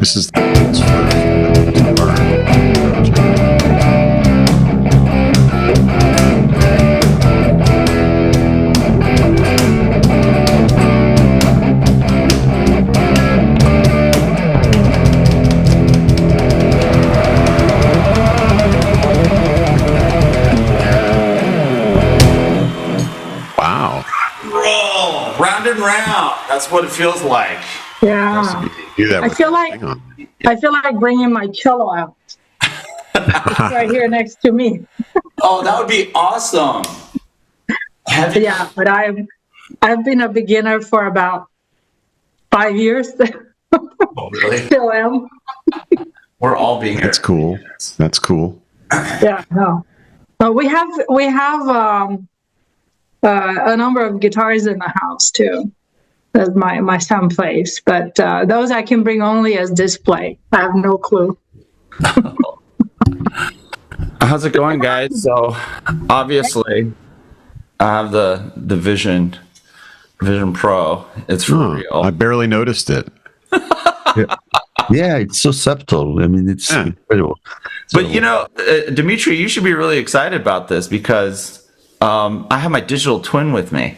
This is the Wow. Roll, round and round. That's what it feels like. Yeah. Do that I with feel like hang on. I feel like bringing my cello out. It's right here next to me. Oh, that would be awesome. Have you- Yeah, but I've been a beginner for about 5 years. Oh, really? Still am. We're all being That's cool. That's cool. Yeah, no. We have a number of guitars in the house too, that my son plays. But those I can bring only as display. I have no clue. How's it going, guys? So obviously, I have the Vision Pro. It's for real. I barely noticed it. Yeah, it's so subtle. I mean, it's incredible. But you know, Dimitri, you should be really excited about this because I have my digital twin with me.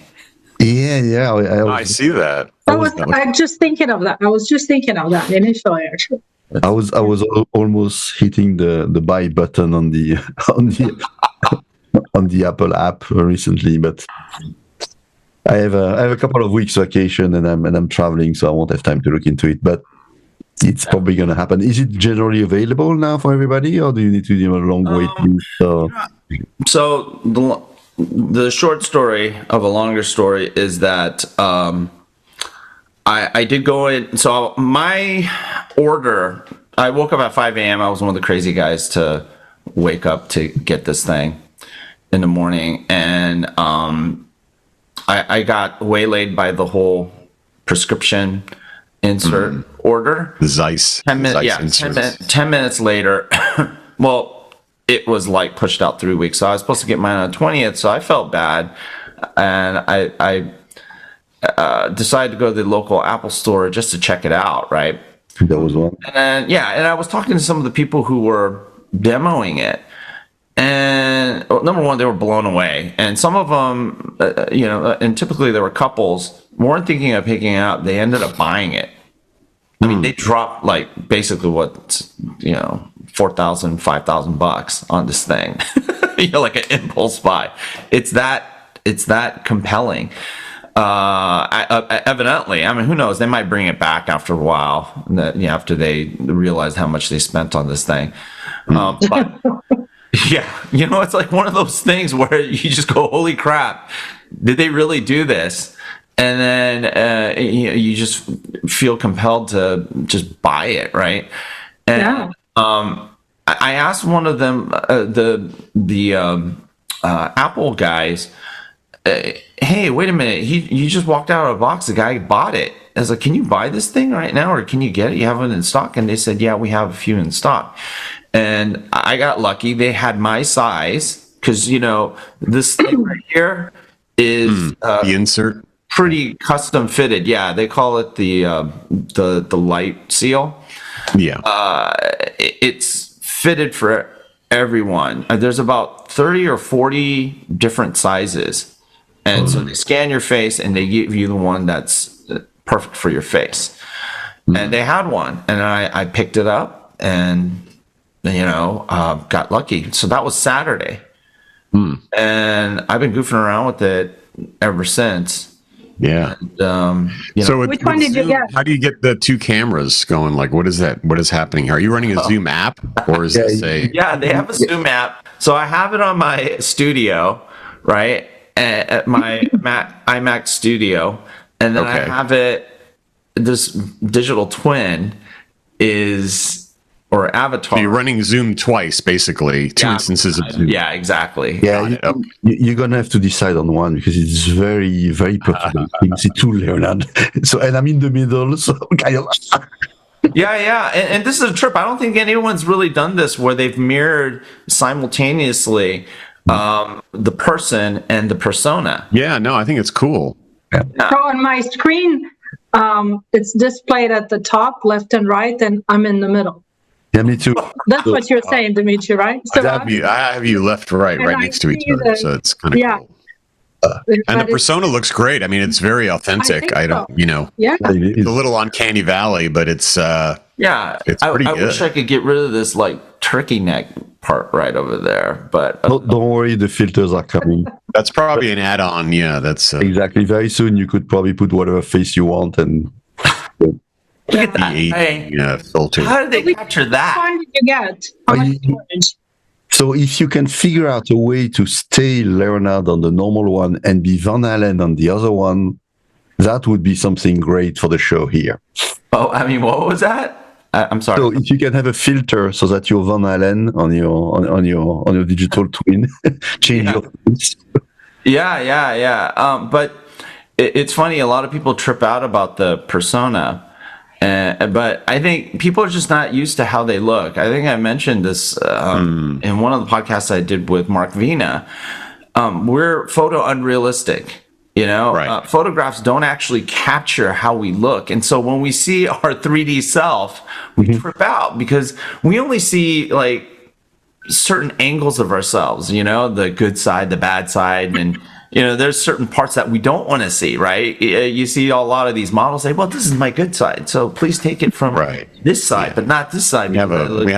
Yeah. I see that. I was just thinking of that. I was just thinking of that initially, actually. I was almost hitting the buy button on the on the Apple app recently, but I have a couple of weeks vacation and I'm traveling, so I won't have time to look into it. But it's probably going to happen. Is it generally available now for everybody, or do you need to do a long wait list? So the short story of a longer story is that I did go in. So my order, I woke up at 5 a.m. I was one of the crazy guys to wake up to get this thing in the morning. And I got waylaid by the whole prescription insert order. The Zeiss. 10 minutes later, well, it was like pushed out 3 weeks. So I was supposed to get mine on the 20th. So I felt bad. And I decided to go to the local Apple store just to check it out, right? That was one. And I was talking to some of the people who were demoing it. And number one, they were blown away. And some of them, and typically there were couples, weren't thinking of picking it up. They ended up buying it. I mean, they dropped like basically what, $4,000, $5,000 on this thing, like an impulse buy. It's that compelling. Evidently, I mean, who knows? They might bring it back after a while, after they realize how much they spent on this thing. But yeah, it's like one of those things where you just go, "Holy crap! Did they really do this?" And then you just feel compelled to just buy it, right? And I asked one of them, the Apple guys, hey, wait a minute, you just walked out of a box, the guy bought it. I was like, can you buy this thing right now, or can you get it? You have it in stock? And they said, yeah, we have a few in stock. And I got lucky. They had my size, because, this thing right here is the insert. Pretty custom fitted. Yeah, they call it the light seal. Yeah. It's fitted for everyone. There's about 30 or 40 different sizes. And so they scan your face and they give you the one that's perfect for your face. And they had one, and I picked it up and, got lucky. So that was Saturday. And I've been goofing around with it ever since. Yeah. And, so which one did you get? How do you get the two cameras going? Like, what is that? What is happening? Are you running a Zoom app, or is this a? Yeah, they have a Zoom app. So I have it on my studio, right? At my iMac studio, and then I have it. This digital twin or avatar. So you're running Zoom twice, basically, two instances of Zoom. Yeah, exactly. Yeah, you're gonna have to decide on one because it's very, very popular. It's too Leonard. So, and I'm in the middle, so kind of. Yeah. And this is a trip. I don't think anyone's really done this where they've mirrored simultaneously the person and the persona. Yeah, no, I think it's cool. So on my screen, it's displayed at the top, left and right, and I'm in the middle. Yeah, me too. That's what you're saying, Dimitri, right? I have you left to right, And right I next to each see other, the- so it's kind of yeah. cool. And the But persona looks great. I mean, it's very authentic. I think so. Yeah. It's a little uncanny valley, but it's Yeah, It's I pretty wish good. I could get rid of this like turkey neck part right over there, but Don't worry, the filters are coming. that's probably an add-on. Yeah, that's Exactly. Very soon, you could probably put whatever face you want, and look at that. the Hey, filter. how did they capture How that? far did you get? How Are much you- storage? so if you can figure out a way to stay Leonard on the normal one and be Van Allen on the other one, that would be something great for the show here. Oh, I mean, what was that? I'm sorry. So if you can have a filter so that you're Van Allen on your digital twin, change your face. Yeah. But it's funny. A lot of people trip out about the persona, but I think people are just not used to how they look. I think I mentioned this in one of the podcasts I did with Mark Vina. We're photo unrealistic. Right. Photographs don't actually capture how we look. And so when we see our 3D self, we trip out because we only see like certain angles of ourselves, the good side, the bad side. And, there's certain parts that we don't want to see, right? You see a lot of these models say, well, this is my good side. So please take it from this side, but not this side. We have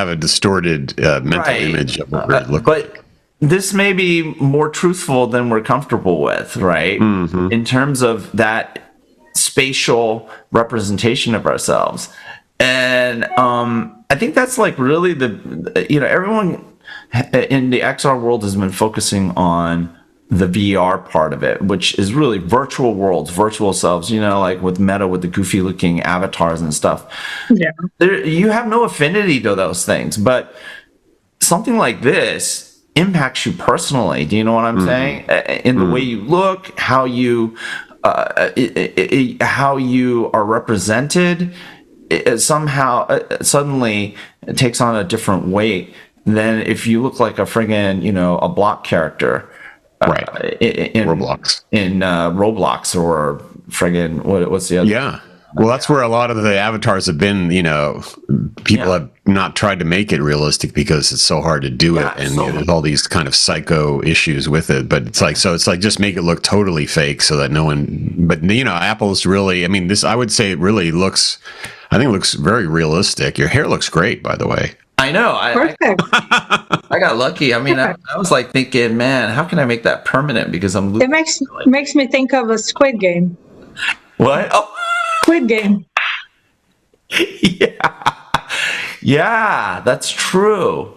a distorted mental image of what we look like. But this may be more truthful than we're comfortable with, right? Mm-hmm. In terms of that spatial representation of ourselves. And I think that's like really everyone in the XR world has been focusing on the VR part of it, which is really virtual worlds, virtual selves, like with Meta, with the goofy looking avatars and stuff. Yeah. You have no affinity to those things, but something like this impacts you personally. Do you know what I'm saying? In the way you look, how you are represented, it somehow suddenly it takes on a different weight than if you look like a friggin', a block character. In Roblox. In Roblox or friggin' what's the other? Yeah. Well, that's where a lot of the avatars have been, people have not tried to make it realistic because it's so hard to do it. And there's all these kind of psycho issues with it. But it's like just make it look totally fake so that no one, but Apple's really, I would say it really looks very realistic. Your hair looks great, by the way. I know. Perfect. I got lucky. I was like thinking, man, how can I make that permanent? Because I'm losing. It makes me think of a Squid Game. What? Oh. Squid Game. Yeah, that's true.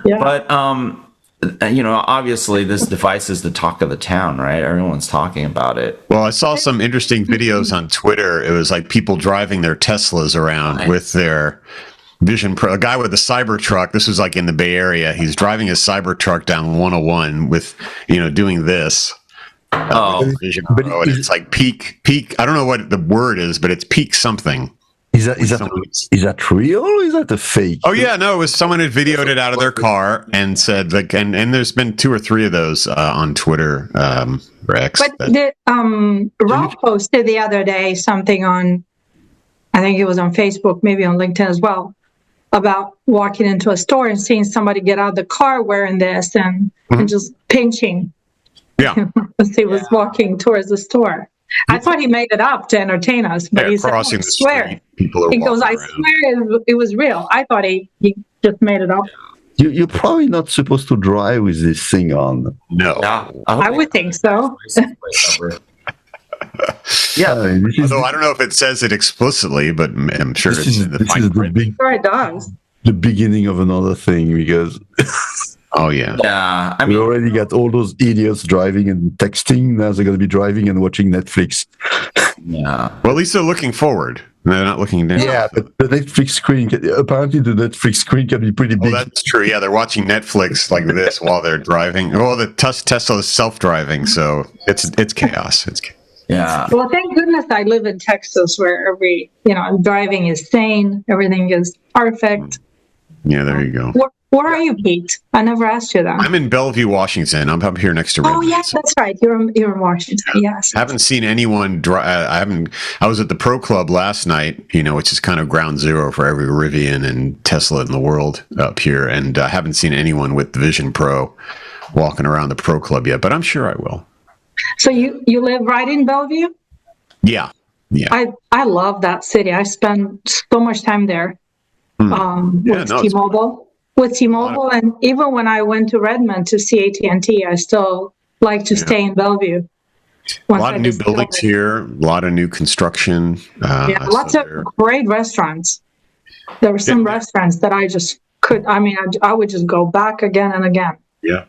Yeah. But obviously this device is the talk of the town, right? Everyone's talking about it. Well, I saw some interesting videos on Twitter. It was like people driving their Teslas around with their Vision Pro. A guy with a Cybertruck. This was like in the Bay Area. He's driving his Cybertruck down 101 with, doing this. Vision Pro, and it's like peak. I don't know what the word is, but it's peak something. Is that real or is that a fake? Oh yeah, no, it was someone had videoed it out of their car and said like, and there's been 2 or 3 of those on Twitter, Rex. But Rob posted the other day something on, I think it was on Facebook, maybe on LinkedIn as well, about walking into a store and seeing somebody get out of the car wearing this and just pinching. Yeah. As he was walking towards the store. I thought he made it up to entertain us, but he said, crossing I the swear. street, people are He goes, I walking around. swear it was real. I thought he just made it up. You're probably not supposed to drive with this thing on. No. Yeah, I would think so. Yeah. Although I don't know if it says it explicitly, but I'm sure This it's is in the this fine is the print. big Sure it does. the beginning of another thing because Oh yeah. Yeah. I we mean, already got all those idiots driving and texting. Now they're going to be driving and watching Netflix. yeah. Well, at least they're looking forward. They're not looking down. Yeah, but the Netflix screen, apparently the Netflix screen can be pretty big. Well, that's true. Yeah, they're watching Netflix like this while they're driving. Well, the Tesla is self-driving, so it's chaos. It's chaos. Yeah. Well, thank goodness I live in Texas where driving is sane. Everything is perfect. Yeah, there you go. Where are you, Pete? I never asked you that. I'm in Bellevue, Washington. I'm up here next to Oh, Redmond. yes, that's right. You're in Washington. Yes. Haven't seen anyone I was at the Pro Club last night, which is kind of ground zero for every Rivian and Tesla in the world up here, and I haven't seen anyone with the Vision Pro walking around the Pro Club yet, but I'm sure I will. So you live right in Bellevue? Yeah. I love that city. I spend so much time there with T-Mobile. With T-Mobile, and even when I went to Redmond to see AT&T, I still like to stay in Bellevue. A lot of new buildings here, a lot of new construction. Lots of great restaurants. There were some restaurants that I just I would just go back again and again. Yeah.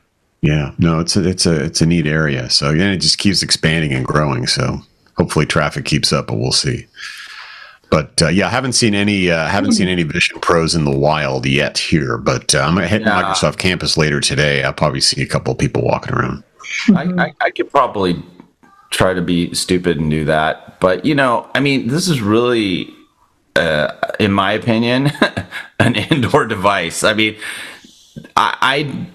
No, it's a neat area. So it just keeps expanding and growing. So hopefully traffic keeps up, but we'll see. But I haven't seen any Vision Pros in the wild yet here. But I'm gonna hit Microsoft Campus later today. I'll probably see a couple of people walking around. I could probably try to be stupid and do that, but this is really, in my opinion, an indoor device. I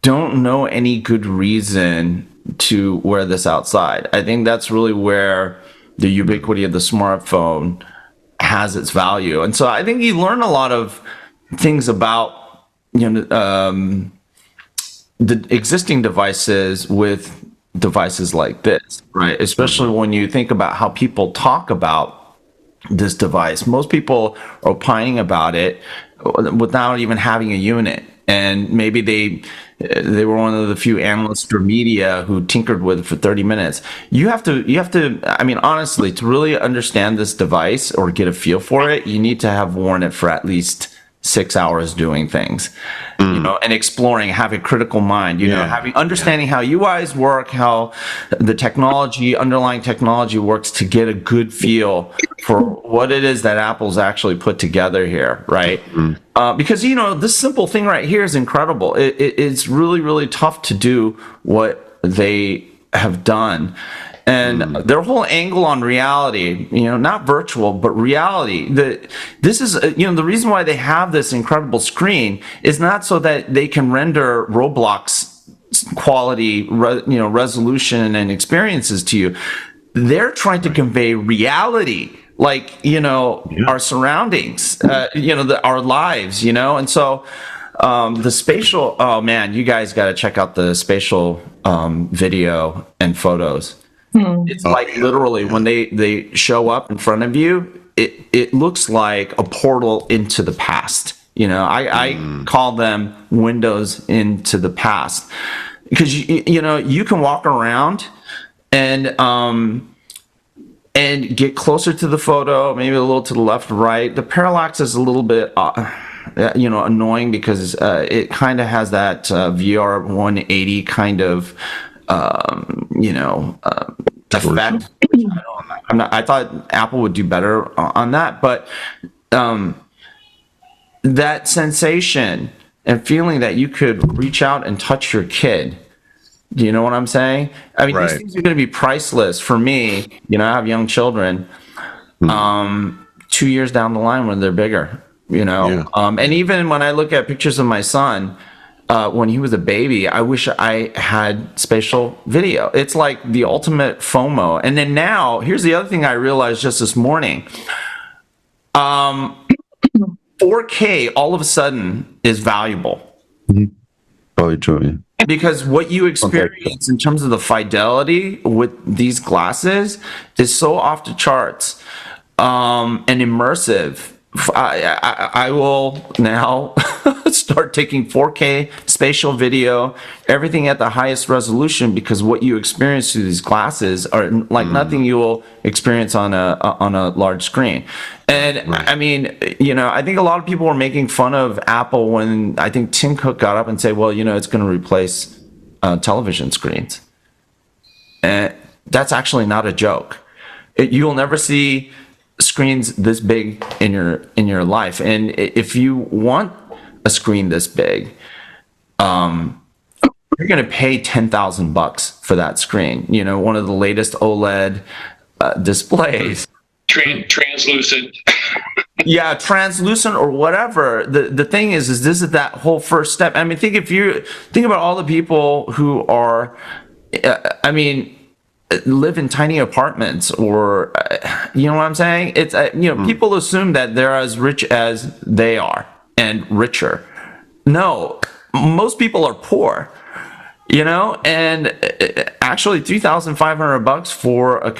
don't know any good reason to wear this outside. I think that's really where the ubiquity of the smartphone has its value. And so I think you learn a lot of things about the existing devices with devices like this, right? Especially when you think about how people talk about this device. Most people are opining about it without even having a unit. And maybe they were one of the few analysts or media who tinkered with it for 30 minutes. You have to, honestly, to really understand this device or get a feel for it, you need to have worn it for at least 6 hours doing things, and exploring, having critical mind, understanding how UIs work, how the underlying technology works to get a good feel for what it is that Apple's actually put together here, right? Because, this simple thing right here is incredible. It's really, really tough to do what they have done. And their whole angle on reality, not virtual, but reality. This is, the reason why they have this incredible screen is not so that they can render Roblox quality, resolution and experiences to you. They're trying to convey reality, like, our surroundings, our lives, and so the Spatial, oh man, you guys got to check out the Spatial video and photos. It's literally when they show up in front of you, it looks like a portal into the past. I call them windows into the past, because you can walk around and get closer to the photo, maybe a little to the left or right. The parallax is a little bit annoying because it kind of has that VR 180 kind of effect. I thought Apple would do better on that, but that sensation and feeling that you could reach out and touch your kid. Do you know what I'm saying? These things are going to be priceless for me. I have young children. 2 years down the line when they're bigger, and even when I look at pictures of my son, when he was a baby, I wish I had spatial video. It's like the ultimate FOMO. And then now, here's the other thing I realized just this morning. 4K all of a sudden is valuable. Probably true, yeah. Because what you experience in terms of the fidelity with these glasses is so off the charts and immersive. I will now start taking 4K spatial video, everything at the highest resolution, because what you experience through these glasses are like nothing you will experience on a large screen. And I think a lot of people were making fun of Apple when I think Tim Cook got up and said, well, it's going to replace television screens. And that's actually not a joke. You'll never see screens this big in your life, and if you want a screen this big, you're going to pay $10,000 for that screen. One of the latest OLED displays, translucent. yeah, translucent or whatever. The thing is this is that whole first step. I mean, think about all the people who are, live in tiny apartments, or you know what I'm saying? It's people assume that they're as rich as they are and richer. No, most people are poor. And actually $3,500 for a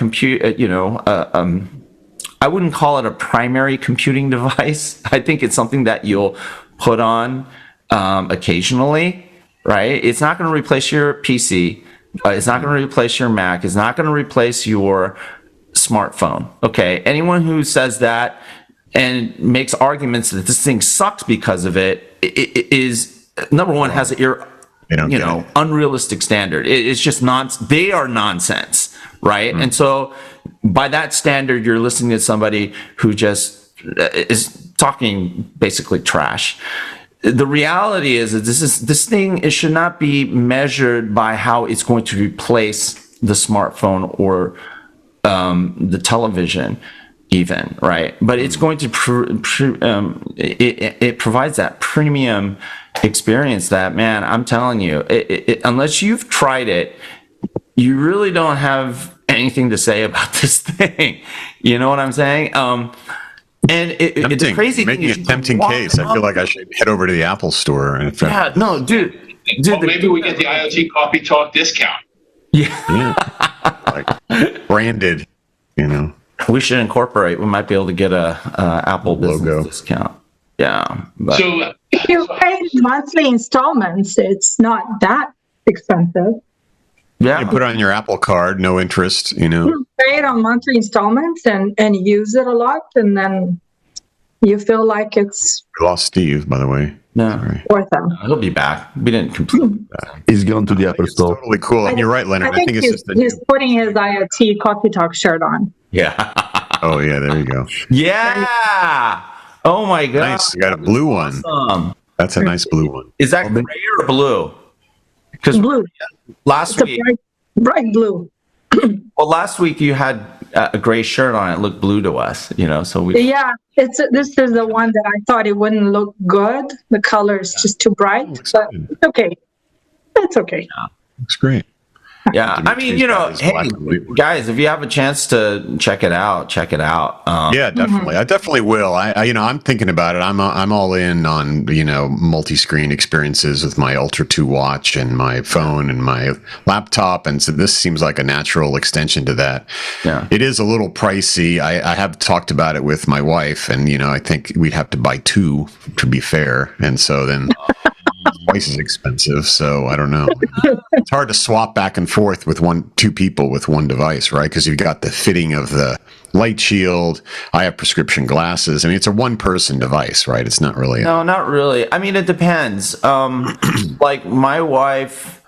I wouldn't call it a primary computing device. I think it's something that you'll put on occasionally, right? It's not going to replace your PC. It's not going to replace your Mac. It's not going to replace your smartphone. Okay. Anyone who says that and makes arguments that this thing sucks because of it is, number one, has unrealistic standard. It's just they are nonsense, right? And so by that standard, you're listening to somebody who just is talking basically trash. The reality is that this thing, it should not be measured by how it's going to replace the smartphone or the television even, right? But it's going to it provides that premium experience that, man, I'm telling you, unless you've tried it, you really don't have anything to say about this thing. You know what I'm saying? And it's a crazy making thing. a tempting case. I feel like I should head over to the Apple store. And Dude. Well, maybe we get the IoT Coffee Talk discount. Yeah. Like branded, We should incorporate. We might be able to get a Apple business discount. Yeah. But. So if you pay monthly installments, it's not that expensive. Yeah. You put on your Apple card, no interest, You pay it on monthly installments and use it a lot, and then you feel like it's We lost Steve, by the way. Yeah. Sorry. worth it. He'll be back. We didn't completely. He's gone to the Apple It's store. totally cool. And you're right, Leonard. I think it's just he's putting his IoT Coffee Talk shirt on. Yeah. Oh, yeah, there you go. Yeah. Oh my God. Nice. You got a blue one. That's a nice blue one. Is that gray or blue? Because Blue. last It's week, a bright blue. last week you had a gray shirt on. It looked blue to us, So we. Yeah, this is the one that I thought it wouldn't look good. The color is just too bright, but it's okay. It's okay. Looks great. Yeah, I mean, hey, guys, if you have a chance to check it out, check it out. Yeah, definitely. I definitely will. I'm thinking about it. I'm all in on multi-screen experiences with my Ultra 2 watch and my phone and my laptop, and so this seems like a natural extension to that. Yeah, it is a little pricey. I have talked about it with my wife, and I think we'd have to buy two to be fair, and so then. Twice as expensive, so I don't know. It's hard to swap back and forth with two people with one device, right? Because you've got the fitting of the light shield. I have prescription glasses. I mean, it's a one-person device, right? It's not really. No, not really. I mean, it depends. Like my wife,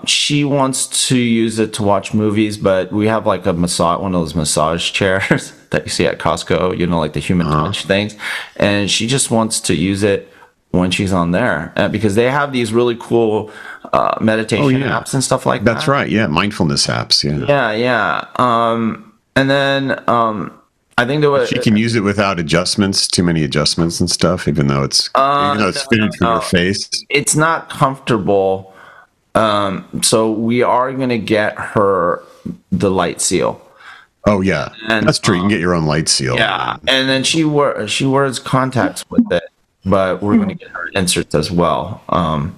she wants to use it to watch movies, but we have like one of those massage chairs that you see at Costco. Like the human touch things, and she just wants to use it when she's on there because they have these really cool meditation apps and stuff like that. That's right. Yeah. Mindfulness apps. Yeah. Yeah. And then I think she can use it without adjustments, too many adjustments and stuff, even though it's fitted through your face. It's not comfortable. So we are going to get her the light seal. Oh yeah. And, that's true. You can get your own light seal. Yeah. And then she wears contacts with it. But we're going to get her inserts as well.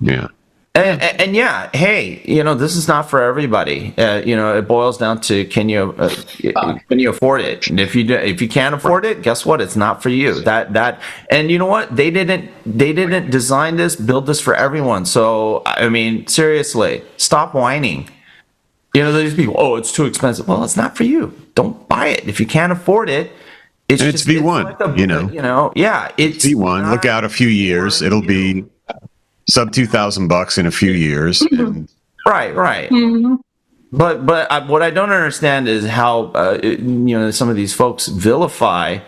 Yeah. And yeah, hey, this is not for everybody. It boils down to can you afford it? And if you can't afford it, guess what? It's not for you. And you know what? They didn't build this for everyone. So I mean, seriously, stop whining. These people, oh, it's too expensive. Well, it's not for you. Don't buy it if you can't afford it. It's V1, it's it's V1. Look out a few years; it'll be sub $2,000 in a few years. And right. Mm-hmm. But what I don't understand is how some of these folks vilify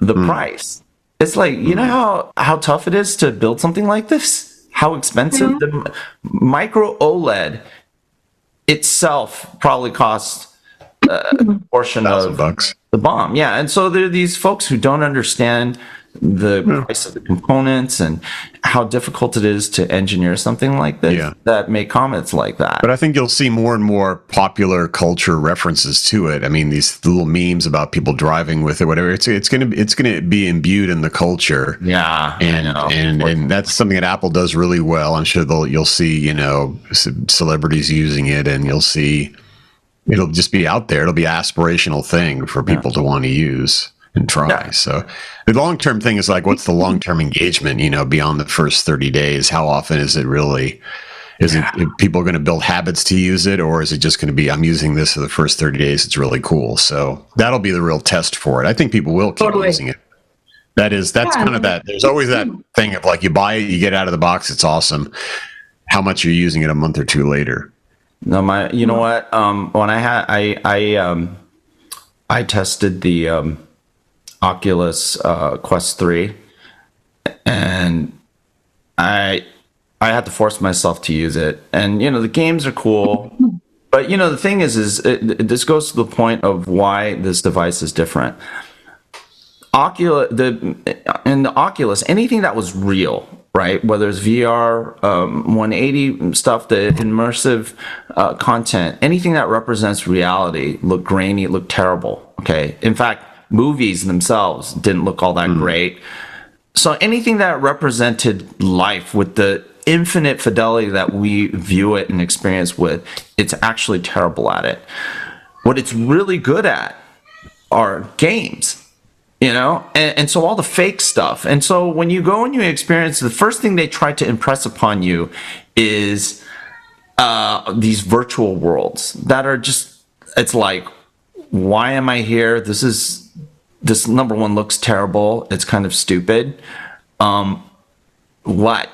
the price. It's like how tough it is to build something like this. How expensive the micro OLED itself probably costs a portion of $1,000. the bomb. Yeah. And so there are these folks who don't understand the price of the components and how difficult it is to engineer something like this that make comments like that. But I think you'll see more and more popular culture references to it. I mean, these little memes about people driving with it, whatever. It's gonna be imbued in the culture. Yeah, and that's something that Apple does really well. I'm sure you'll see celebrities using it, and you'll see it'll just be out there. It'll be an aspirational thing for people to want to use and try. Yeah. So the long-term thing is like, what's the long-term engagement, beyond the first 30 days? How often is it really, it people going to build habits to use it, or is it just going to be, I'm using this for the first 30 days. It's really cool. So that'll be the real test for it. I think people will keep using it. That's kind of that. There's always that thing of like, you buy it, you get it out of the box. It's awesome. How much you're using it a month or two later. No, you know what? When I tested the, Oculus Quest 3, and I had to force myself to use it. And the games are cool, but the thing is this goes to the point of why this device is different. In the Oculus, anything that was real, right? Whether it's VR, 180 stuff, the immersive content, anything that represents reality looked grainy, looked terrible. Okay, in fact, movies themselves didn't look all that great. So anything that represented life with the infinite fidelity that we view it and experience with, it's actually terrible at it. What it's really good at are games, and so all the fake stuff. And so when you go and you experience, the first thing they try to impress upon you is these virtual worlds that are just, it's like, why am I here? This number one looks terrible. It's kind of stupid. What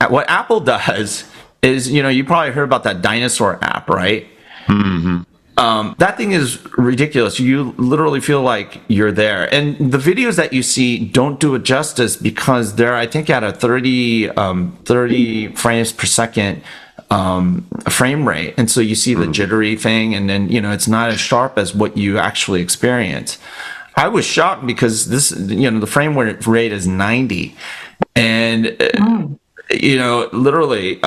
Apple does is, you probably heard about that dinosaur app, right? Mm-hmm. That thing is ridiculous. You literally feel like you're there. And the videos that you see don't do it justice because they're, I think, at a 30 frames per second frame rate. And so you see the jittery thing, and then, it's not as sharp as what you actually experience. I was shocked because this, the frame rate is 90, and literally,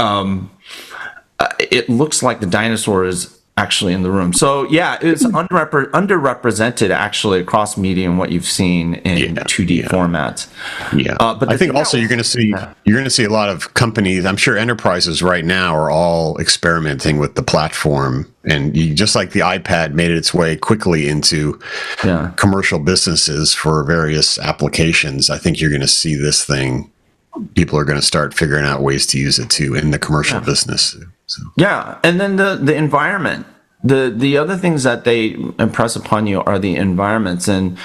it looks like the dinosaur is actually in the room. So yeah, it's underrepresented actually across media and what you've seen in 2D formats. Yeah, but I think also you're going to see a lot of companies. I'm sure enterprises right now are all experimenting with the platform, and just like the iPad made its way quickly into commercial businesses for various applications. I think you're going to see this thing. People are going to start figuring out ways to use it too in the commercial business. So. Yeah, and then the environment. The other things that they impress upon you are the environments, and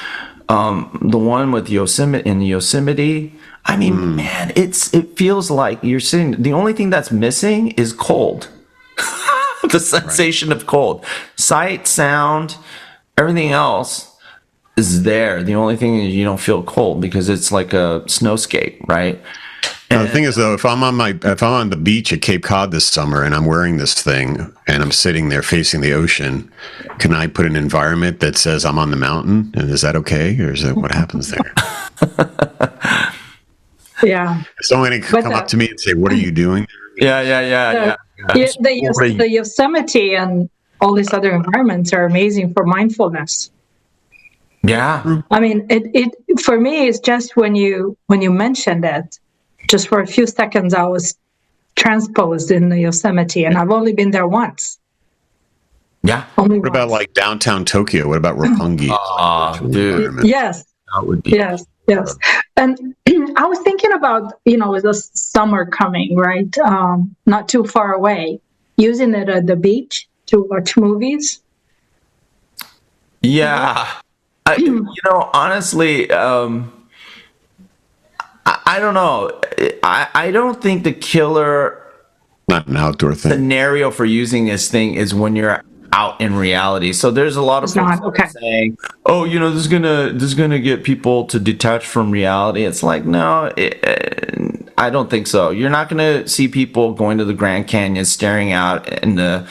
the one with Yosemite. I mean, man, it feels like you're sitting. The only thing that's missing is cold. The sensation of cold, sight, sound, everything else is there. The only thing is you don't feel cold because it's like a snowscape, right? The thing is, though, if I'm on the beach at Cape Cod this summer and I'm wearing this thing and I'm sitting there facing the ocean, can I put an environment that says I'm on the mountain? And is that okay, or is that what happens there? Yeah. Someone can come up to me and say, "What are you doing?" Yeah. The Yosemite and all these other environments are amazing for mindfulness. Yeah. I mean, it for me, it's just when you mentioned it. Just for a few seconds, I was transposed in the Yosemite, and I've only been there once. Yeah. What about like downtown Tokyo? What about Roppongi? Dude. Yes. That would be. Yes. And I was thinking about, with the summer coming, right? Not too far away, using it at the beach to watch movies. Yeah. Honestly, I don't know. I don't think the killer not an outdoor thing scenario for using this thing is when you're out in reality. So there's a lot of people saying, "Oh, this is gonna get people to detach from reality." It's like, no, I don't think so. You're not gonna see people going to the Grand Canyon staring out into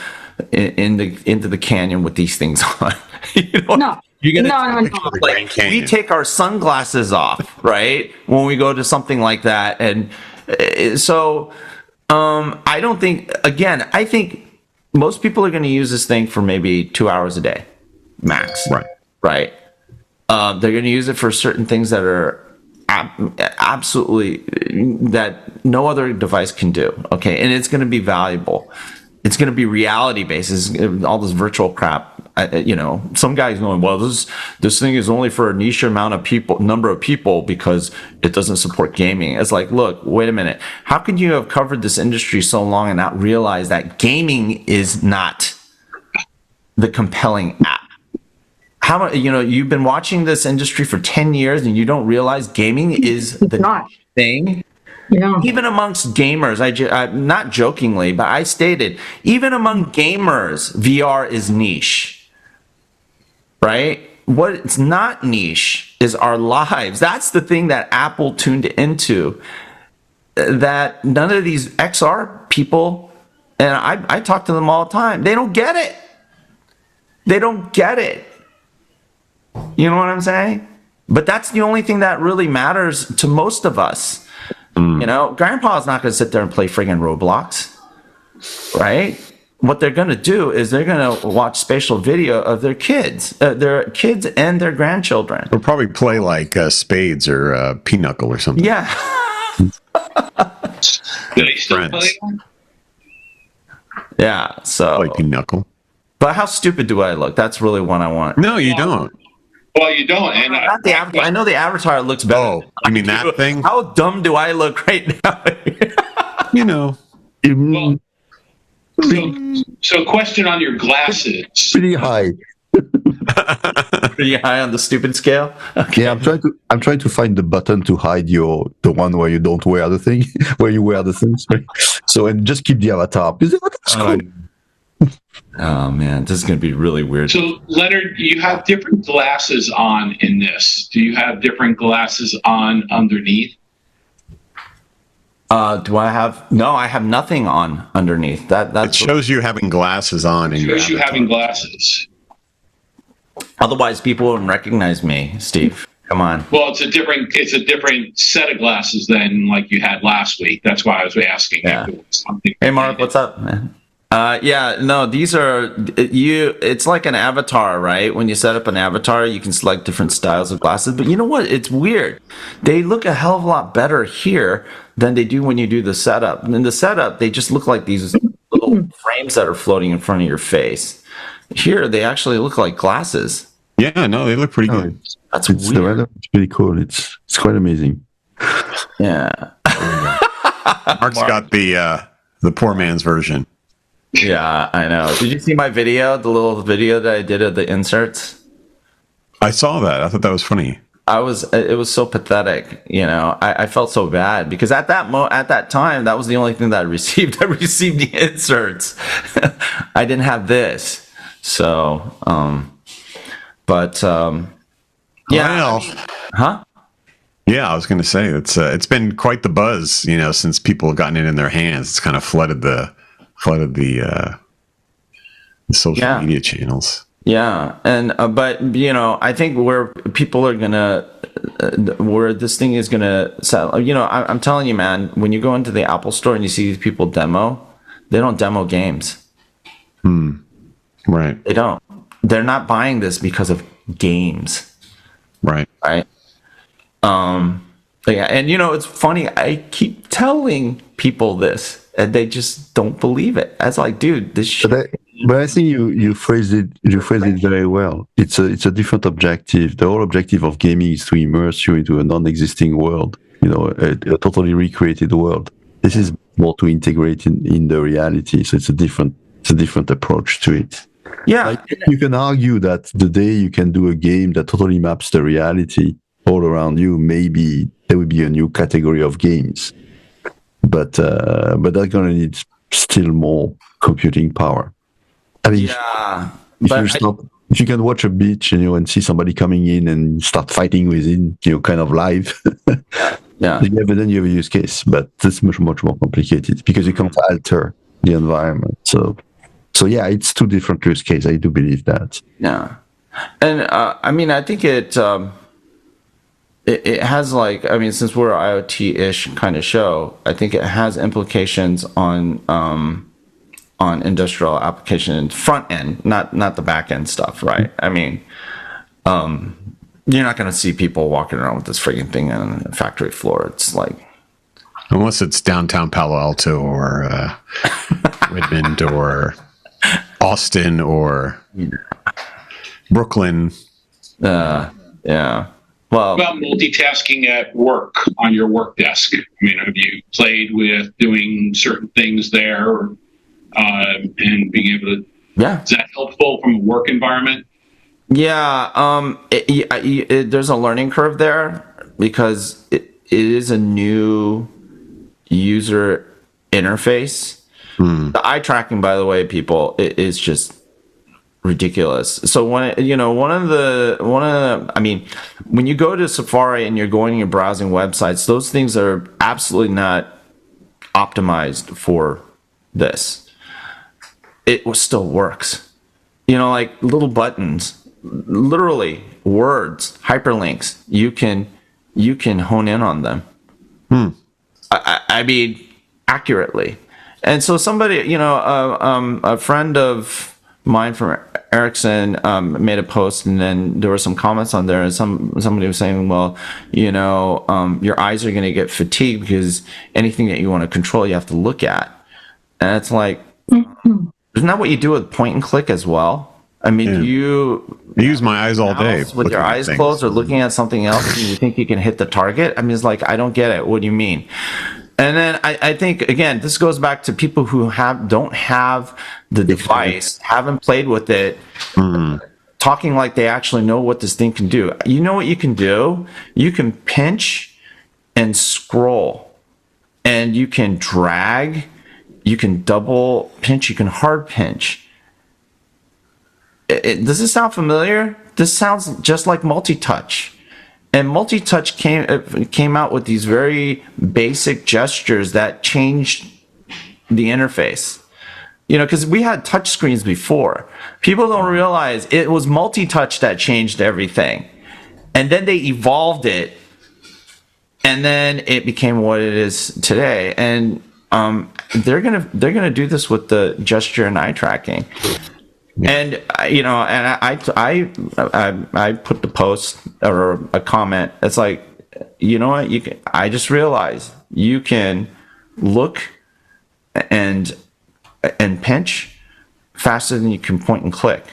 the canyon with these things on. No. You're gonna No. like we take our sunglasses off, right, when we go to something like that, and so I don't think. Again, I think most people are going to use this thing for maybe 2 hours a day, max. Right. They're going to use it for certain things that are absolutely that no other device can do. Okay, and it's going to be valuable. It's going to be reality based. All this virtual crap. Some guys going, well, this thing is only for a niche number of people because it doesn't support gaming. It's like, look, wait a minute. How can you have covered this industry so long and not realize that gaming is not the compelling app? How you've been watching this industry for 10 years and you don't realize gaming is the thing? Yeah. Even amongst gamers, I not jokingly, but I stated, even among gamers, VR is niche. Right? What's not niche is our lives. That's the thing that Apple tuned into. That none of these XR people, and I talk to them all the time, they don't get it. They don't get it. You know what I'm saying? But that's the only thing that really matters to most of us. Grandpa's not going to sit there and play friggin' Roblox, right? What they're going to do is they're going to watch spatial video of their kids and their grandchildren. They'll probably play like Spades or Pinochle or something. Yeah. Do they still play? Yeah. So. Play Pinochle. But how stupid do I look? That's really what I want. No, you don't. Well, you don't. And not the avatar. I know the avatar looks better. Oh, you mean that thing? How dumb do I look right now? Well, so question on your glasses. Pretty high. Pretty high on the stupid scale. Okay. Yeah, I'm trying to find the button to hide the one where you don't wear the thing, where you wear the thing. Sorry. So and just keep the avatar. Because the avatar's cool. Oh man, this is going to be really weird. So Leonard, you have different glasses on in this. Do you have different glasses on underneath? Do I have? No, I have nothing on underneath. That shows you having glasses on. It shows you having glasses. Otherwise, people wouldn't recognize me, Steve. Come on. Well, it's a different set of glasses than like you had last week. That's why I was asking. Yeah. If it was something Hey, Mark, what's up, man? These are it's like an avatar, right? When you set up an avatar, you can select different styles of glasses. But you know what? It's weird. They look a hell of a lot better here than they do when you do the setup. And in the setup, they just look like these little frames that are floating in front of your face. Here, they actually look like glasses. Yeah, no, they look pretty good. That's weird. It's pretty cool. It's quite amazing. Yeah. Mark's got the poor man's version. Yeah, I know. Did you see my video, the little video that I did of the inserts? I saw that. I thought that was funny. It was so pathetic, I felt so bad because at that time, that was the only thing that I received. I received the inserts. I didn't have this. So, yeah. Well, Huh? Yeah, I was going to say it's been quite the buzz, since people have gotten it in their hands. It's kind of flooded the social media channels. Yeah, and but I think where people are gonna, where this thing is gonna sell. I'm telling you, man, when you go into the Apple Store and you see these people demo, they don't demo games. Right. They don't. They're not buying this because of games. Right. Right. Yeah, and it's funny. I keep telling people this, and they just don't believe it. I was like, dude, this shit. But I think you phrased it very well. It's a different objective. The whole objective of gaming is to immerse you into a non-existing world, a totally recreated world. This is more to integrate in the reality. So it's a different approach to it. Yeah, you can argue that the day you can do a game that totally maps the reality all around you, maybe there will be a new category of games. But that's gonna need still more computing power. I mean, yeah. If you can watch a beach, and see somebody coming in and start fighting within, kind of live. Yeah. Then you have a use case, but it's much more complicated because you can't alter the environment. So yeah, it's two different use cases. I do believe that. Yeah. And I mean, I think it has, like, I mean, since we're an IoT-ish kind of show, I think it has implications on industrial application front end, not the back end stuff, right? I mean, you're not going to see people walking around with this freaking thing on a factory floor. It's like, unless it's downtown Palo Alto or Redmond or Austin or Brooklyn. Yeah. Well, about multitasking at work on your work desk? I mean, have you played with doing certain things there and being able to? Yeah. Is that helpful from a work environment? Yeah. There's a learning curve there because it is a new user interface. The eye tracking, by the way, people, it is just ridiculous. So when I mean, when you go to Safari and you're going and you're browsing websites, those things are absolutely not optimized for this. It still works. Like little buttons, literally words, hyperlinks. You can hone in on them. I mean, accurately. And so somebody, a friend of mine from Ericsson made a post, and then there were some comments on there, and somebody was saying, well, your eyes are going to get fatigued because anything that you want to control, you have to look at. And it's like, isn't that what you do with point and click as well? I mean, you use my eyes all day with your eyes closed or looking at something else, and you think you can hit the target. I mean, it's like, I don't get it. What do you mean? And then I think, again, this goes back to people who don't have the device, haven't played with it, talking like they actually know what this thing can do. You know what you can do? You can pinch and scroll, and you can drag, you can double pinch, you can hard pinch. Does this sound familiar? This sounds just like multi-touch. And multi-touch came out with these very basic gestures that changed the interface. Because we had touch screens before. People don't realize it was multi-touch that changed everything. And then they evolved it. And then it became what it is today. And they're gonna do this with the gesture and eye tracking. And I put the post or a comment. It's like, you know what? I just realized you can look and pinch faster than you can point and click.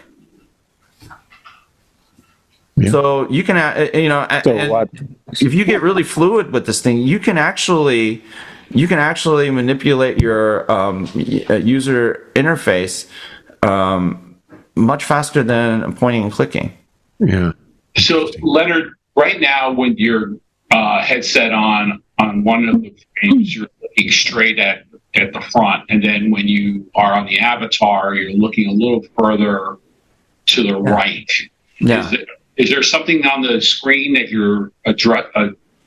Yeah. So you can, if you get really fluid with this thing, you can actually manipulate your user interface much faster than pointing and clicking. Yeah. So, Leonard, right now, when your headset on one of the frames, you're looking straight at the front, and then when you are on the avatar, you're looking a little further to the right. Yeah. Is there something on the screen that you're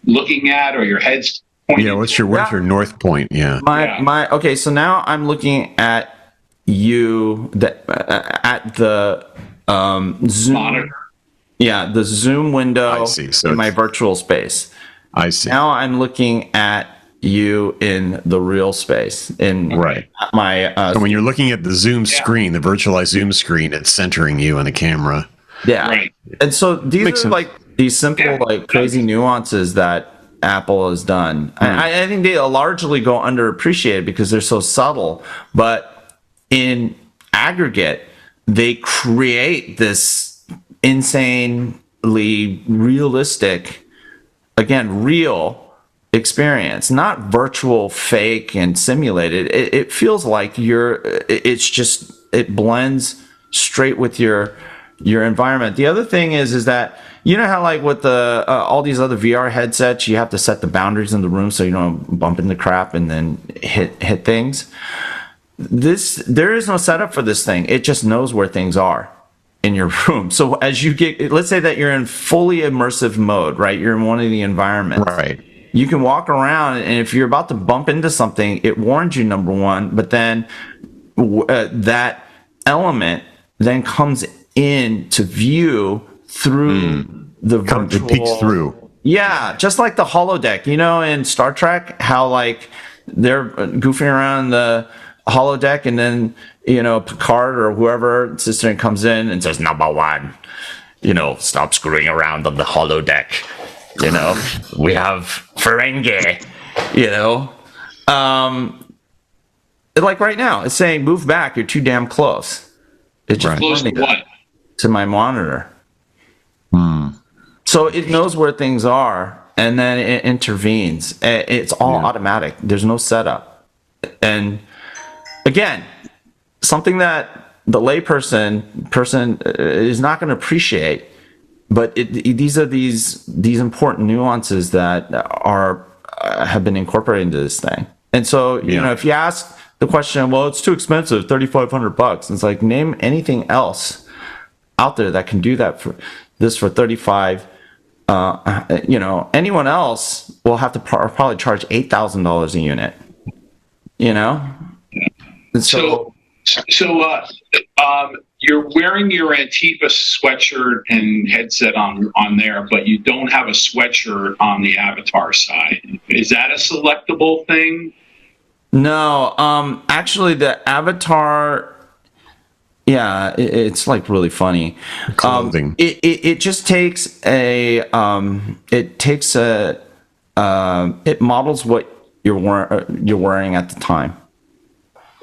looking at, or your head's pointing? Yeah. Where's your north point? Yeah. Okay. So now I'm looking at at the Zoom monitor. Yeah, the Zoom window in my virtual space. I see. Now I'm looking at you in the real space. Right. So when you're looking at the Zoom screen, the virtualized Zoom screen, it's centering you on the camera. Yeah. Right. And so these are like these simple, like crazy nuances that Apple has done. I think they largely go underappreciated because they're so subtle, but in aggregate, they create this insanely realistic, again, real experience, not virtual, fake, and simulated. It feels like it blends straight with your environment. The other thing is that, how like with the all these other VR headsets, you have to set the boundaries in the room so you don't bump into crap and then hit things. There is no setup for this thing. It just knows where things are in your room. So as you let's say that you're in fully immersive mode, right? You're in one of the environments. Right. You can walk around, and if you're about to bump into something, it warns you, number one, but then that element then comes in to view through the virtual. It peeks through. Yeah, just like the holodeck, in Star Trek, how like they're goofing around the holodeck, and then Picard or whoever assistant comes in and says, "Number one, stop screwing around on the holodeck. We have Ferengi." Like right now, it's saying, "Move back. You're too damn close." It's just close to what? To my monitor. So it knows where things are, and then it intervenes. It's all automatic. There's no setup. And again, something that the layperson is not going to appreciate, but these are these important nuances that have been incorporated into this thing. And so, if you ask the question, well, it's too expensive, $3,500. It's like, name anything else out there that can do that for $35. Anyone else will have to probably charge $8,000 a unit. So you're wearing your Antifa sweatshirt and headset on there, but you don't have a sweatshirt on the avatar side. Is that a selectable thing? No, actually, the avatar. Yeah, it's like really funny. Clothing. It just takes it models what you're wearing at the time.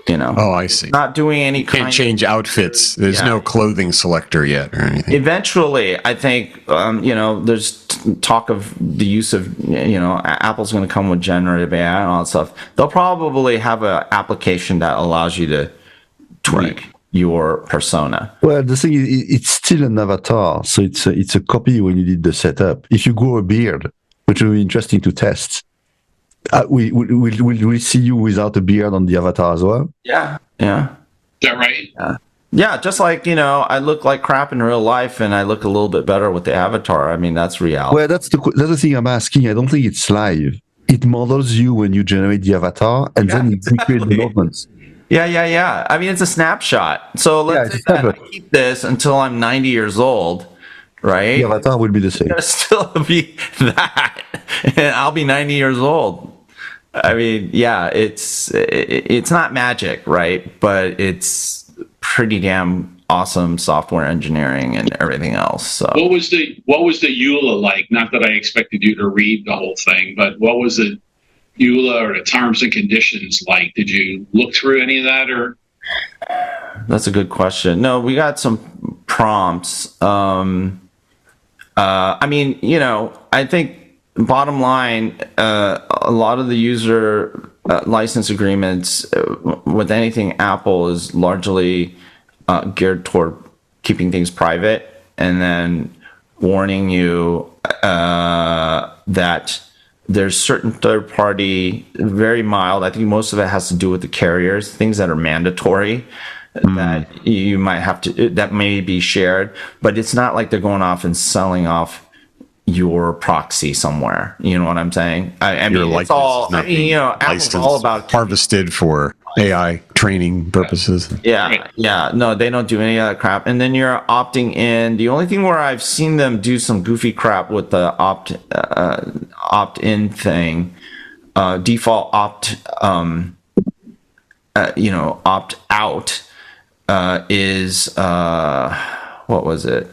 Oh, I see. Not doing any Can't change outfits. There's no clothing selector yet or anything. Eventually, I think there's talk of the use of Apple's going to come with generative AI and all that stuff. They'll probably have an application that allows you to tweak your persona. Well, the thing is, it's still an avatar, so it's a copy when you did the setup. If you grow a beard, which will be interesting to test, we see you without a beard on the avatar as well. Yeah. Is that right? Yeah, just like, I look like crap in real life, and I look a little bit better with the avatar. I mean, that's reality. Well, that's the thing I'm asking. I don't think it's live. It models you when you generate the avatar, and then it recreates the movements. Yeah. I mean, it's a snapshot. So let's say that I keep this until I'm 90 years old, right? The avatar will be the same. It'll still be that, and I'll be 90 years old. I mean, yeah, it's not magic, right? But it's pretty damn awesome software engineering and everything else. So what was the EULA like? Not that I expected you to read the whole thing, but what was the EULA or the terms and conditions like? Did you look through any of that, or? That's a good question. No, we got some prompts. I mean, I think bottom line, a lot of the user license agreements with anything Apple is largely geared toward keeping things private, and then warning you that there's certain third-party, very mild, I think most of it has to do with the carriers, things that are mandatory that you might have to, that may be shared, but it's not like they're going off and selling off your proxy somewhere. You know what I'm saying? I mean, it's all, Apple's all about harvested for AI training purposes. Yeah. No, they don't do any of that crap. And then you're opting in. The only thing where I've seen them do some goofy crap with the opt-in thing, default opt out is what was it?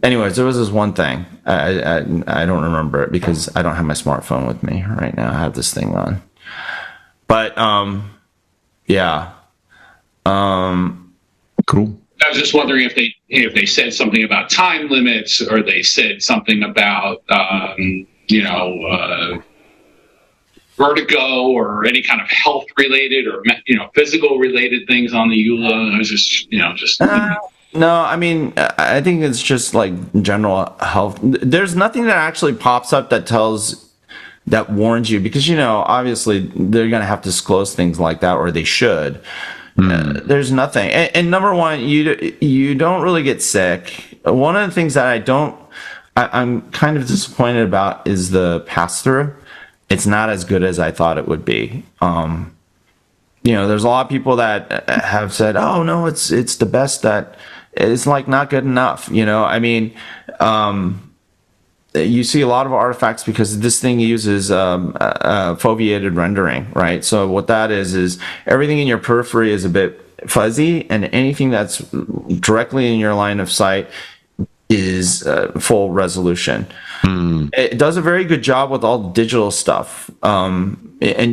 Anyways, there was this one thing. I don't remember it because I don't have my smartphone with me right now. I have this thing on. But yeah. Cool. I was just wondering if they said something about time limits, or they said something about vertigo or any kind of health related or physical related things on the EULA. I was just No, I mean, I think it's just like general health. There's nothing that actually pops up that warns you, because, obviously they're going to have to disclose things like that, or they should. There's nothing. And number one, you don't really get sick. One of the things that I'm kind of disappointed about is the pass-through. It's not as good as I thought it would be. There's a lot of people that have said, "Oh no, it's the best that is like not good enough. I mean, you see a lot of artifacts because this thing uses foveated rendering, right? So what that is everything in your periphery is a bit fuzzy, and anything that's directly in your line of sight is full resolution. It does a very good job with all the digital stuff, and I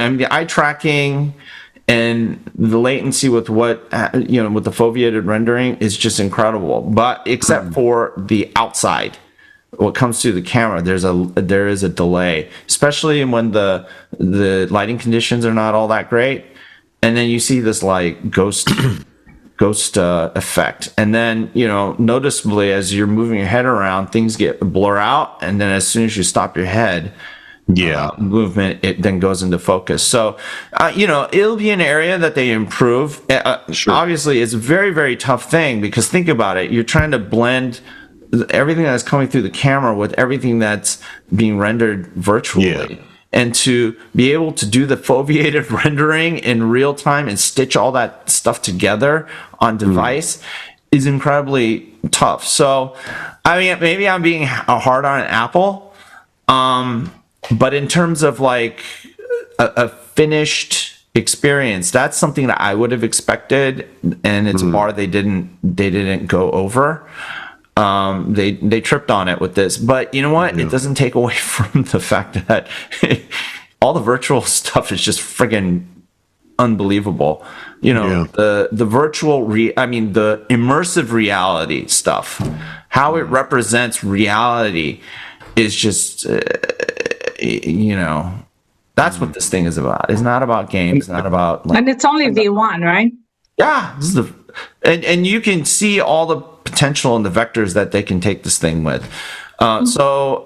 mean the eye tracking and the latency with with the foveated rendering is just incredible. But except for the outside, what comes through the camera, there is a delay, especially when the lighting conditions are not all that great, and then you see this like ghost effect, and then noticeably as you're moving your head around, things get blur out, and then as soon as you stop your head movement, it then goes into focus. So it'll be an area that they improve. Sure. Obviously it's a very, very tough thing, because think about it, you're trying to blend everything that's coming through the camera with everything that's being rendered virtually. And to be able to do the foveated rendering in real time and stitch all that stuff together on device is incredibly tough. So, I mean, maybe I'm being hard on Apple, but in terms of like a finished experience, that's something that I would have expected, and it's a bar they didn't go over. They tripped on it with this, but you know what? It doesn't take away from the fact that all the virtual stuff is just friggin' unbelievable. The virtual the immersive reality stuff, how it represents reality is just that's what this thing is about. It's not about games. It's not about and it's only V1, right? Yeah, this is and you can see all the potential and the vectors that they can take this thing with. So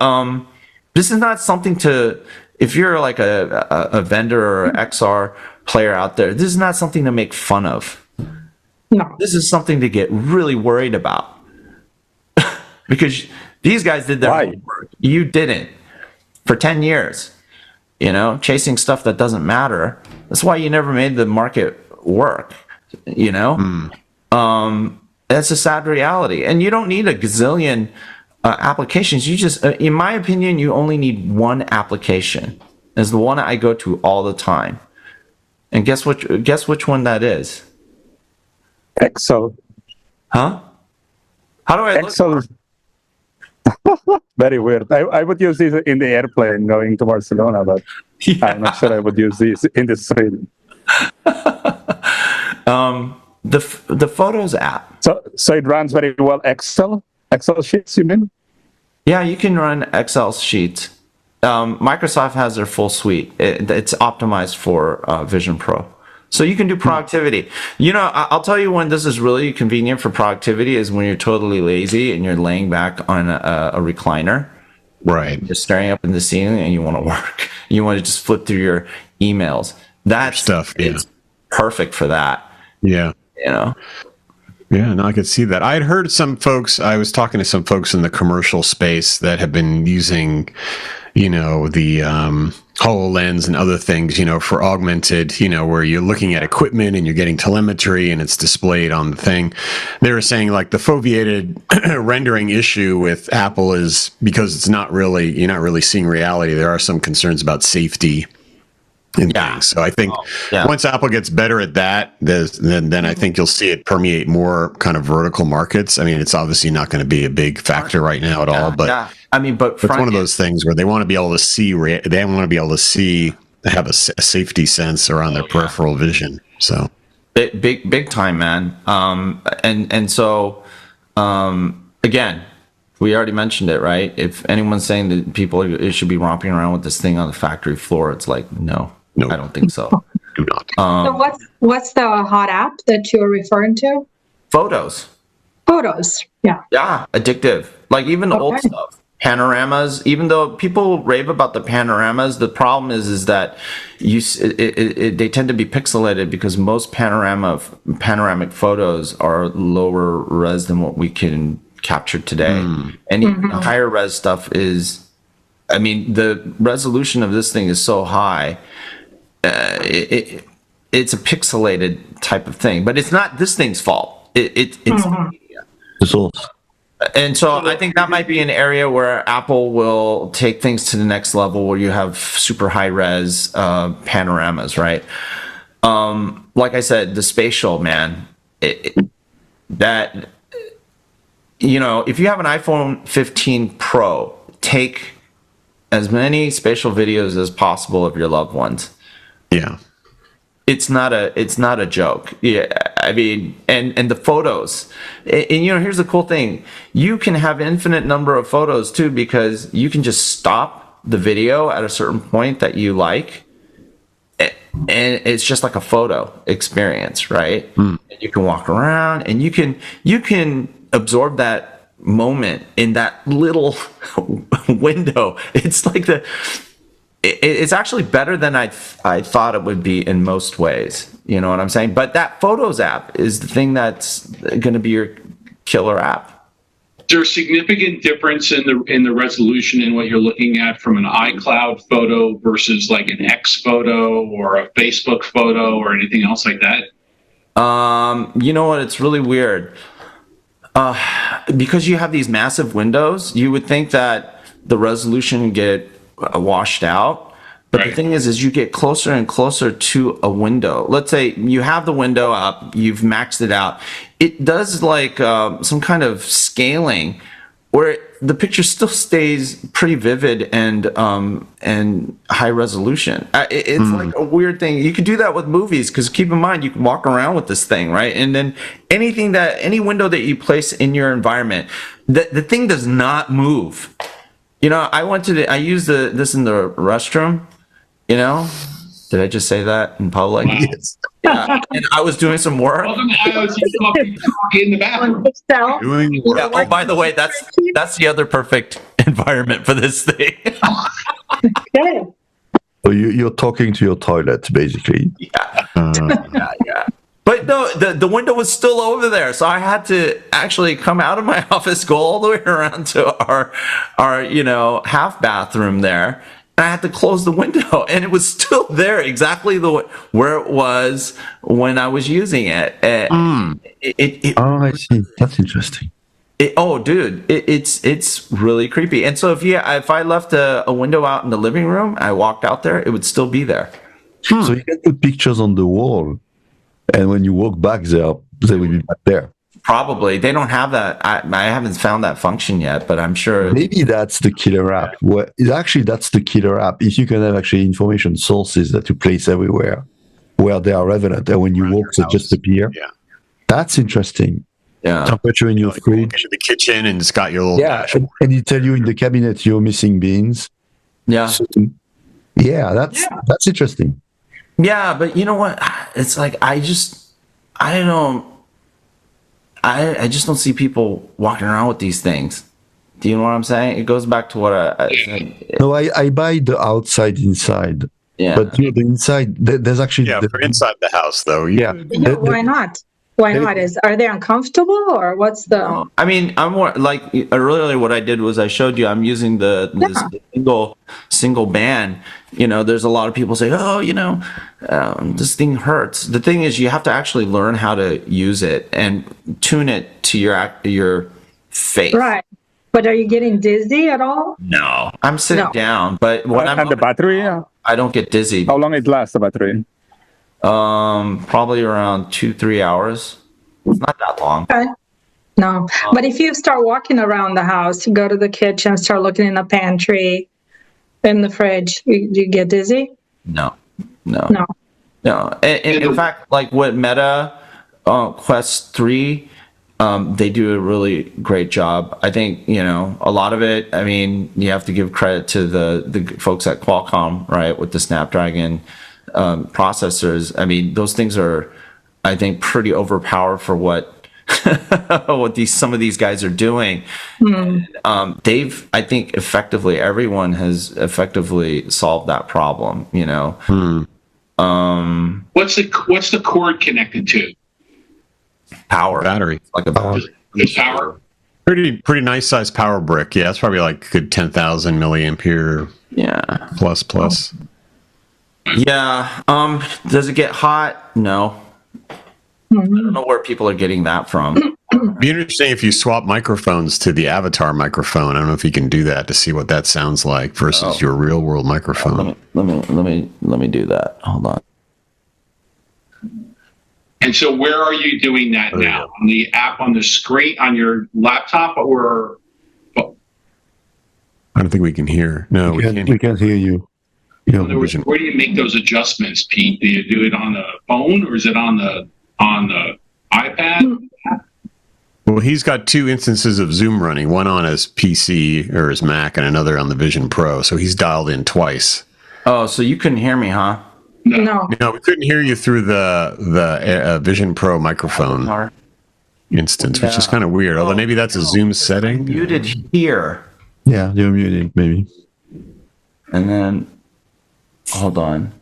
this is not something to, if you're like a vendor or an XR player out there, this is not something to make fun of. No. This is something to get really worried about. Because these guys did their homework. You didn't. For 10 years. Chasing stuff that doesn't matter. That's why you never made the market work. That's a sad reality, and you don't need a gazillion applications. You just, in my opinion, you only need one application. It's the one I go to all the time, and guess which one that is? Excel. Huh? How do I Excel? Very weird. I would use this in the airplane going to Barcelona, but I'm not sure I would use this in the street. The Photos app. So it runs very well. Excel sheets, you mean? Yeah, you can run Excel sheets. Microsoft has their full suite. It's optimized for Vision Pro. So you can do productivity. I'll tell you when this is really convenient for productivity is when you're totally lazy and you're laying back on a recliner. Right. You're staring up in the ceiling and you want to work. You want to just flip through your emails. That stuff, it's perfect for that. Yeah. Yeah, no, I could see that. I had heard I was talking to some folks in the commercial space that have been using, the HoloLens and other things, for augmented, where you're looking at equipment and you're getting telemetry and it's displayed on the thing. They were saying like the foveated rendering issue with Apple is because you're not really seeing reality. There are some concerns about safety. So I think once Apple gets better at that, then I think you'll see it permeate more kind of vertical markets. I mean, it's obviously not going to be a big factor right now at all, but it's one of those things where they want to be able to see. They want to be able to see, have a safety sense around their peripheral vision. So big time, man. So again, we already mentioned it, right? If anyone's saying that people should be romping around with this thing on the factory floor, it's like no. I don't think so. Do not. So what's the hot app that you're referring to? Photos. Yeah. Yeah, addictive. Like even the old stuff. Panoramas. Even though people rave about the panoramas, the problem is that they tend to be pixelated because most panoramic photos are lower res than what we can capture today. And even the higher res stuff is, the resolution of this thing is so high. It's a pixelated type of thing, but it's not this thing's fault. It's The source. and so I think that might be an area where Apple will take things to the next level, where you have super high res panoramas, right? Like I said, the Spatial, man, that, you know, if you have an iPhone 15 Pro, take as many spatial videos as possible of your loved ones. Yeah. It's not a joke. Yeah, I mean, and the photos, and you know, here's the cool thing: you can have infinite number of photos too, because you can just stop the video at a certain point that you like, and it's just like a photo experience, right? And you can walk around, and you can absorb that moment in that little window. It's like it's actually better than I thought it would be in most ways. You know what I'm saying? But that Photos app is the thing that's going to be your killer app. There's significant difference in the resolution in what you're looking at from an iCloud photo versus like an X photo or a Facebook photo or anything else like that. You know what? It's really weird. Because you have these massive windows, you would think that the resolution would get washed out. But right. The thing is you get closer and closer to a window. Let's say you have the window up, you've maxed it out. It does like some kind of scaling where the picture still stays pretty vivid and high resolution. It's like a weird thing. You could do that with movies, because keep in mind, you can walk around with this thing, right? And then any window that you place in your environment, the thing does not move. You know, I used this in the restroom, you know? Did I just say that in public? Wow. Yes. Yeah. And I was doing some work. Welcome to IoT Coffee Talk in the bathroom. Yeah. Oh, by the way, that's the other perfect environment for this thing. Okay. So you're talking to your toilet, basically. Yeah. Yeah. But no, the window was still over there, so I had to actually come out of my office, go all the way around to our half bathroom there, and I had to close the window, and it was still there exactly where it was when I was using it. Oh, I see. That's interesting. It's really creepy. And so if I left a window out in the living room, I walked out there, it would still be there. So you can put pictures on the wall, and when you walk back there, they will be back there. Probably. They don't have that. I haven't found that function yet, but I'm sure. Maybe that's the killer app. That's the killer app. If you can have actually information sources that you place everywhere where they are relevant, and when you walk, they just appear. Yeah. That's interesting. Yeah. Temperature in your fridge. Into the kitchen and it's got your little dashboard. And you tell you in the cabinet you're missing beans. Yeah. So, that's interesting. Yeah, but you know what? It's like I just don't see people walking around with these things. Do you know what I'm saying? It goes back to what I said. No, I buy the outside inside. Yeah. But the inside, there's actually... for inside the house, though. Why not? Why not? Are they uncomfortable, or what's the... I mean, I'm more like earlier. What I did was I showed you I'm using this single band. You know, there's a lot of people say, "Oh, this thing hurts." The thing is, you have to actually learn how to use it and tune it to your face. Right. But are you getting dizzy at all? No, I'm sitting down. But when I'm and the battery, I don't get dizzy. how long it lasts, the battery? Probably around 2-3 hours. It's not that long. Okay. No. But if you start walking around the house, you go to the kitchen, start looking in the pantry, in the fridge, you get dizzy? No. And in fact, like with Meta Quest 3, they do a really great job. I think, a lot of it, I mean, you have to give credit to the folks at Qualcomm, right, with the Snapdragon processors. I mean, those things are, I think, pretty overpowered for what some of these guys are doing. They've, I think, everyone has effectively solved that problem. What's the cord connected to? Power battery, like a battery. The power. Pretty nice size power brick. Yeah, it's probably like good 10,000 milliampere. Yeah. Plus. Yeah. Does it get hot? No. I don't know where people are getting that from. It'd be interesting if you swap microphones to the avatar microphone. I don't know if you can do that to see what that sounds like versus your real world microphone. Let me do that. Hold on. And so where are you doing that now? On the app on the screen on your laptop, or I don't think we can hear. No, we can't. We can't hear you. in other words, where do you make those adjustments, Pete? Do you do it on the phone, or is it on the iPad? Well, he's got two instances of Zoom running, one on his PC or his Mac and another on the Vision Pro. So he's dialed in twice. Oh, so you couldn't hear me, huh? No. No, we couldn't hear you through the Vision Pro microphone instance, which is kind of weird. Although maybe that's a Zoom setting. Muted here. Yeah, you're muted, maybe. And then, hold on.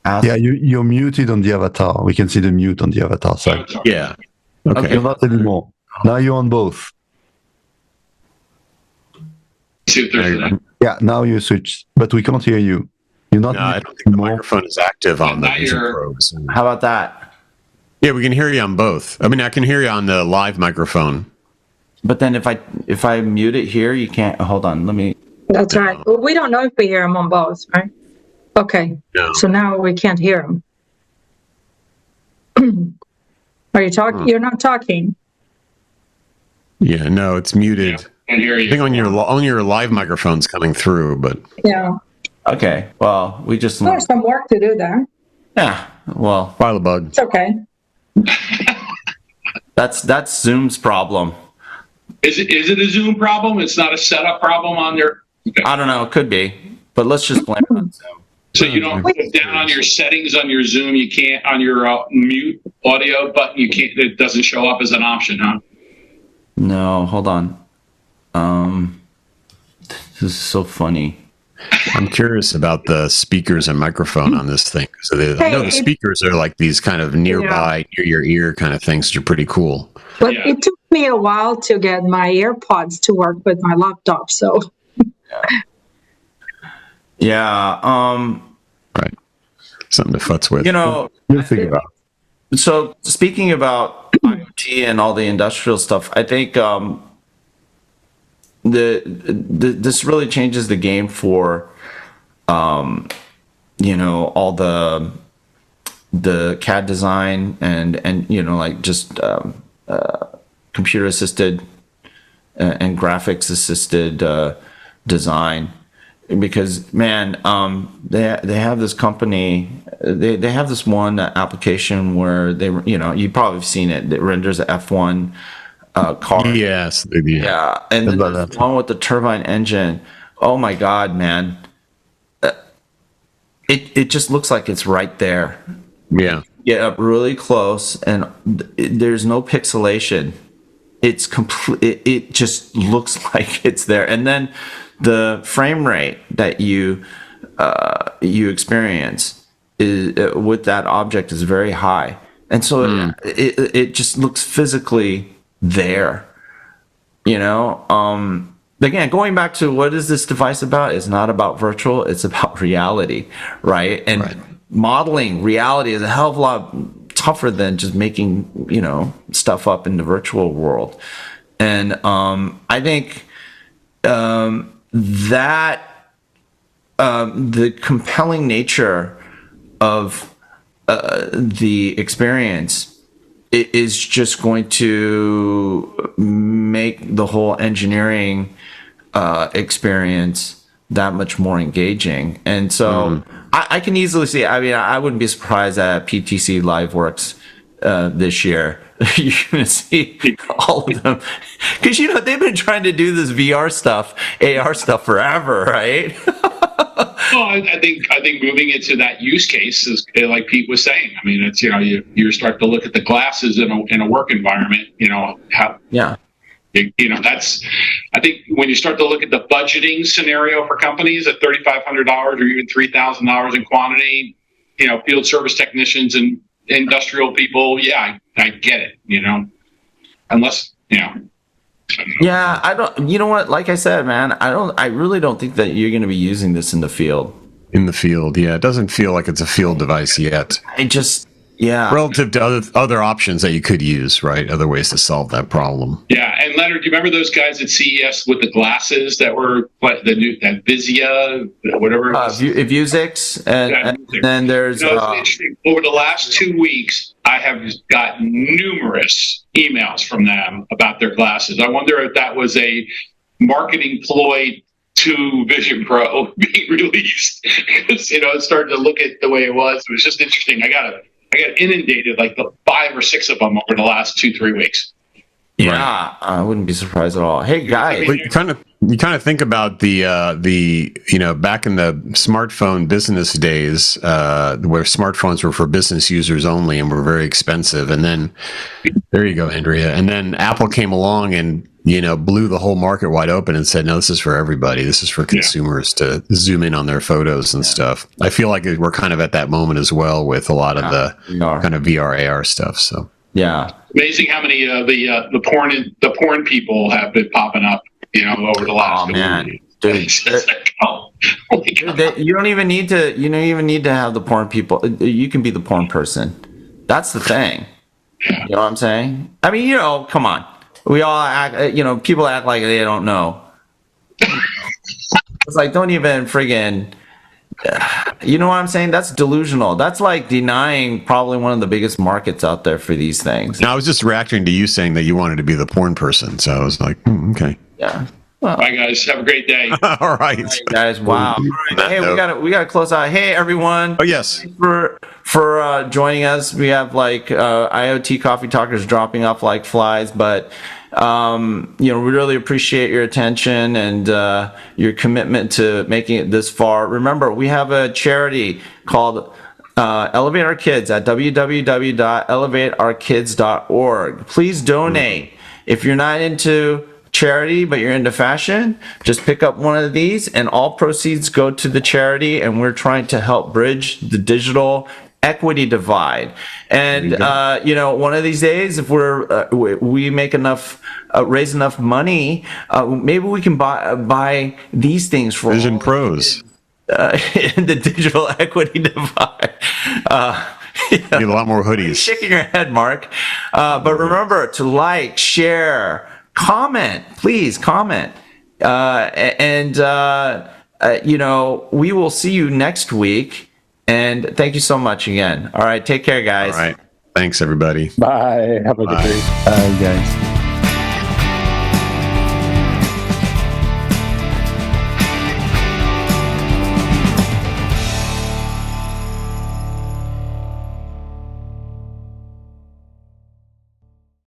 Yeah, you're muted on the avatar. We can see the mute on the avatar side. Yeah. Okay. You're not anymore. Now you're on both. See if there's an Yeah, now you switched, but we can't hear you. You're not. No, I don't think the microphone is active on the Vision Pro. How about that? Yeah, we can hear you on both. I mean, I can hear you on the live microphone. But then if I mute it here, you can't. Hold on, let me. That's right. Well, we don't know if we hear him on both, right? Okay. No. So now we can't hear him. Are you talking? You're not talking. Yeah, no, it's muted. Can't hear I think you. on your live microphone's coming through, but Yeah. Okay. Well, we just. There's some work to do there. Yeah. Well, file a bug. It's okay. that's Zoom's problem. Is it a Zoom problem? It's not a setup problem on their. Okay. I don't know. It could be, but let's just blame it on Zoom. So you don't put it down on your settings on your Zoom. You can't on your mute audio button. You can't. It doesn't show up as an option, huh? No, hold on. This is so funny. I'm curious about the speakers and microphone on this thing. So I know the speakers are like these kind of nearby, near your ear kind of things, which are pretty cool. But it took me a while to get my AirPods to work with my laptop. So. Yeah. Right. Something to futz with. You know, You'll figure it out. so speaking about IoT and all the industrial stuff, I think this really changes the game for you know, all the CAD design and you know, like just computer assisted and graphics assisted design. Because man, they have this company. They have this one application where they, you know, you probably have seen it. That renders an F1 car. Yes, they do. Yeah, and then there's one with the turbine engine. Oh my God, man! It just looks like it's right there. Yeah. Get up really close, and there's no pixelation. It's complete. It just looks like it's there, and then the frame rate that you experience is with that object is very high, and so it just looks physically there. You know, again, going back to what is this device about? It's not about virtual; it's about reality, right? And modeling reality is a hell of a lot tougher than just making, you know, stuff up in the virtual world. And I think that the compelling nature of the experience is just going to make the whole engineering experience that much more engaging. And so I can easily see, I mean, I wouldn't be surprised at PTC LiveWorks this year. You're going to see all of them. Because, you know, they've been trying to do this VR stuff, AR stuff forever, right? Well, I think moving into that use case is like Pete was saying. I mean, it's, you know, you start to look at the glasses in a work environment, you know, how. Yeah. You know, that's, I think when you start to look at the budgeting scenario for companies at $3,500 or even $3,000 in quantity, you know, field service technicians and industrial people, yeah, I get it, you know, unless, you know. Yeah, I don't, you know what, like I said, man, I really don't think that you're going to be using this in the field. In the field, yeah. It doesn't feel like it's a field device yet. relative to other options that you could use, right? Other ways to solve that problem. Yeah, and Leonard, do you remember those guys at CES with the glasses that were that Vizia, whatever? Vuzix, and then there's over the last 2 weeks, I have got numerous emails from them about their glasses. I wonder if that was a marketing ploy to Vision Pro being released, because it started to look at the way it was. It was just interesting. I got inundated like 5 or 6 of them over the last 2-3 weeks. Yeah, right. I wouldn't be surprised at all. Hey guys, you kind of think about the back in the smartphone business days, where smartphones were for business users only and were very expensive, and then there you go, Andreea, and then Apple came along and blew the whole market wide open and said, no, this is for everybody. This is for consumers to zoom in on their photos and stuff. I feel like we're kind of at that moment as well with a lot of the kind of VR AR stuff. So yeah, amazing how many the porn people have been popping up, over the last. Oh man, dude. You don't even need to have the porn people. You can be the porn person. That's the thing. Yeah. You know what I'm saying? I mean, come on. We all act, people act like they don't know. It's like, don't even friggin', you know what I'm saying? That's delusional. That's like denying probably one of the biggest markets out there for these things. No, I was just reacting to you saying that you wanted to be the porn person. So I was like, okay. Yeah. Well, bye guys. Have a great day. All right, guys. Wow. Hey, we got to close out. Hey, everyone. Oh yes. Thanks for joining us. We have IoT Coffee Talkers dropping off like flies, but we really appreciate your attention and your commitment to making it this far. Remember, we have a charity called Elevate Our Kids at www.elevateourkids.org. Please donate. If you're not into charity but you're into fashion, just pick up one of these and all proceeds go to the charity, and we're trying to help bridge the digital equity divide. And one of these days, if we make enough raise enough money, maybe we can buy these things for Vision Pros in the digital equity divide. Need a lot more hoodies. You're shaking your head, Mark. But remember to like, share, comment, please comment. We will see you next week. And thank you so much again. All right, take care, guys. All right. Thanks, everybody. Bye. Have a good day. Bye, guys.